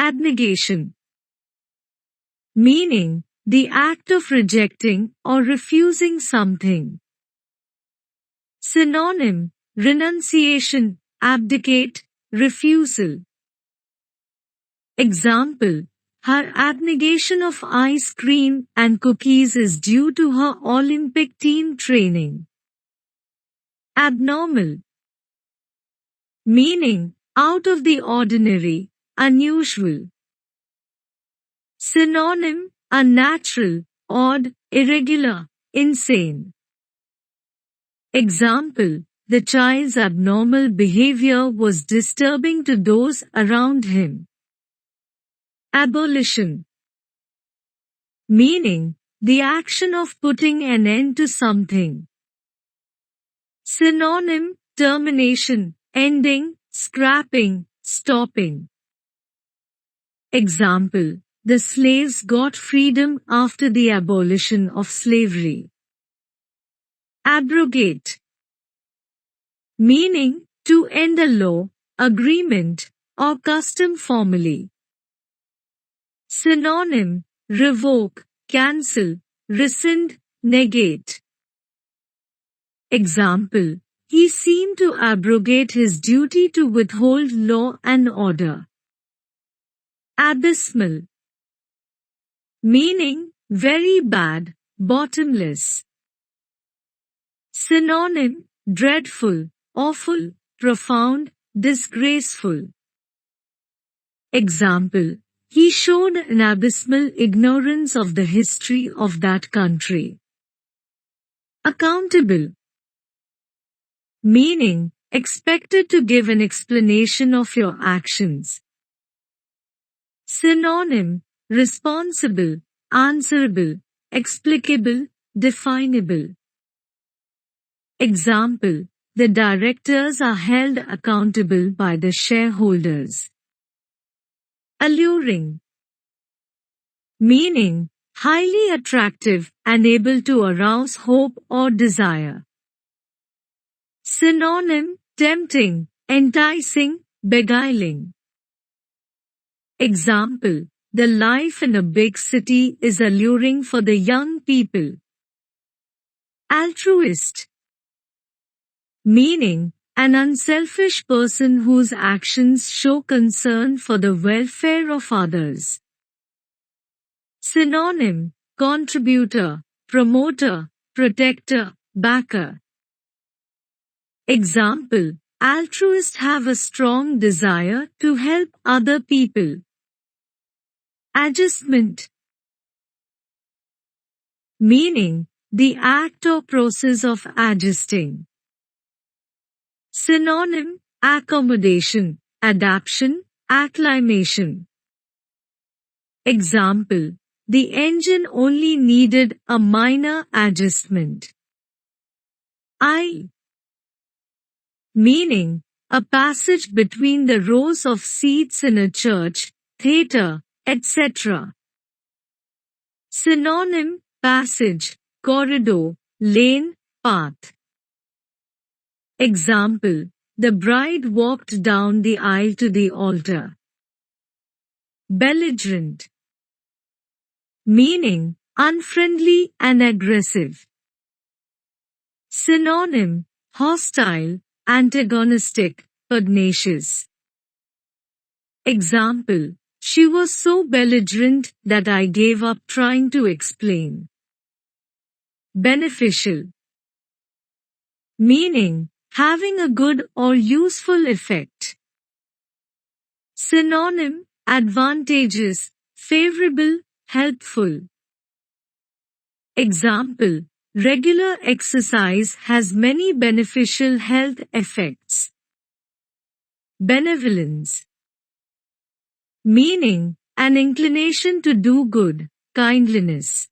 Abnegation. Meaning, the act of rejecting or refusing something. Synonym, renunciation, abdicate, refusal. Example, her abnegation of ice cream and cookies is due to her Olympic team training. Abnormal. Meaning, out of the ordinary, unusual. Synonym, unnatural, odd, irregular, insane. Example, the child's abnormal behavior was disturbing to those around him. Abolition. Meaning, the action of putting an end to something. Synonym, termination, ending, scrapping, stopping. Example, the slaves got freedom after the abolition of slavery. Abrogate. Meaning, to end a law, agreement, or custom formally. Synonym, revoke, cancel, rescind, negate. Example, he seemed to abrogate his duty to withhold law and order. Abysmal. Meaning, very bad, bottomless. Synonym, dreadful, awful, profound, disgraceful. Example, he showed an abysmal ignorance of the history of that country. Accountable. Meaning, expected to give an explanation of your actions. Synonym, responsible, answerable, explicable, definable. Example, the directors are held accountable by the shareholders. Alluring. Meaning, highly attractive and able to arouse hope or desire. Synonym, tempting, enticing, beguiling. Example, the life in a big city is alluring for the young people. Altruist. Meaning, an unselfish person whose actions show concern for the welfare of others. Synonym, contributor, promoter, protector, backer. Example, altruists have a strong desire to help other people. Adjustment. Meaning, the act or process of adjusting. Synonym, accommodation, adaptation, acclimation. Example, the engine only needed a minor adjustment. Aisle. Meaning, a passage between the rows of seats in a church, theatre, etc. Synonym, passage, corridor, lane, path. Example, the bride walked down the aisle to the altar. Belligerent. Meaning, unfriendly and aggressive. Synonym, hostile, antagonistic, pugnacious. Example, she was so belligerent that I gave up trying to explain. Beneficial. Meaning, having a good or useful effect. Synonym, advantageous, favorable, helpful. Example, regular exercise has many beneficial health effects. Benevolence. Meaning, an inclination to do good, kindliness.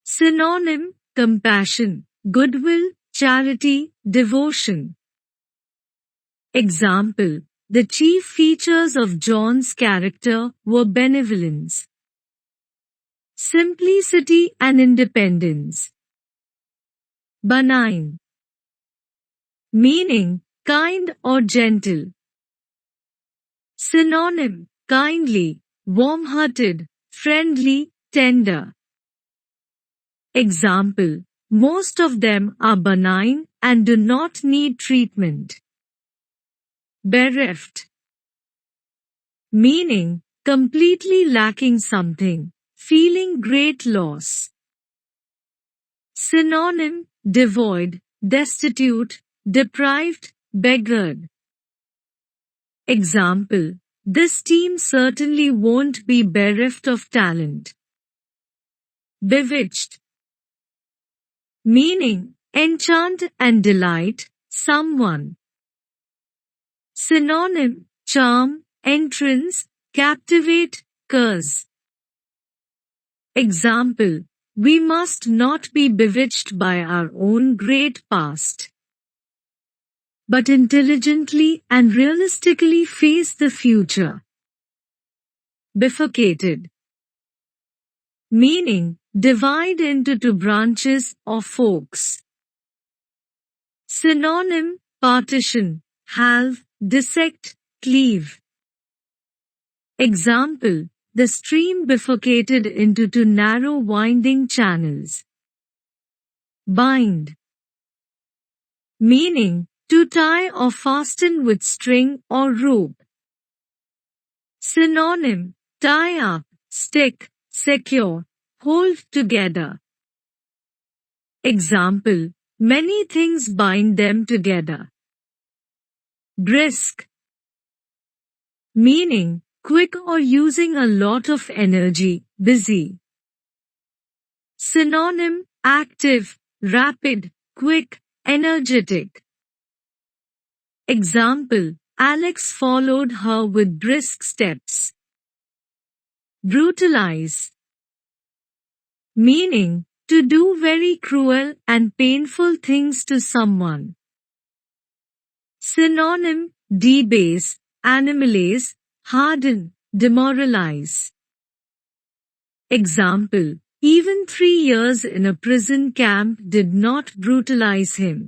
Synonym, compassion, goodwill, charity, devotion. Example, the chief features of John's character were benevolence, simplicity and independence. Benign. Meaning, kind or gentle. Synonym, kindly, warm-hearted, friendly, tender. Example: most of them are benign and do not need treatment. Bereft, meaning completely lacking something, feeling great loss. Synonym: devoid, destitute, deprived, beggared. Example: this team certainly won't be bereft of talent. Bewitched, meaning enchant and delight someone. Synonym: charm, entrance, captivate, curse. Example: we must not be bewitched by our own great past, but intelligently and realistically face the future. Bifurcated, meaning divide into two branches or forks. Synonym: partition, halve, dissect, cleave. Example: the stream bifurcated into two narrow winding channels. Bind, meaning to tie or fasten with string or rope. Synonym: tie up, stick, secure, hold together. Example: many things bind them together. Brisk, meaning quick or using a lot of energy, busy. Synonym: active, rapid, quick, energetic. Example: Alex followed her with brisk steps. Brutalize, meaning to do very cruel and painful things to someone. Synonym: debase, animalize, harden, demoralize. Example: even 3 years in a prison camp did not brutalize him.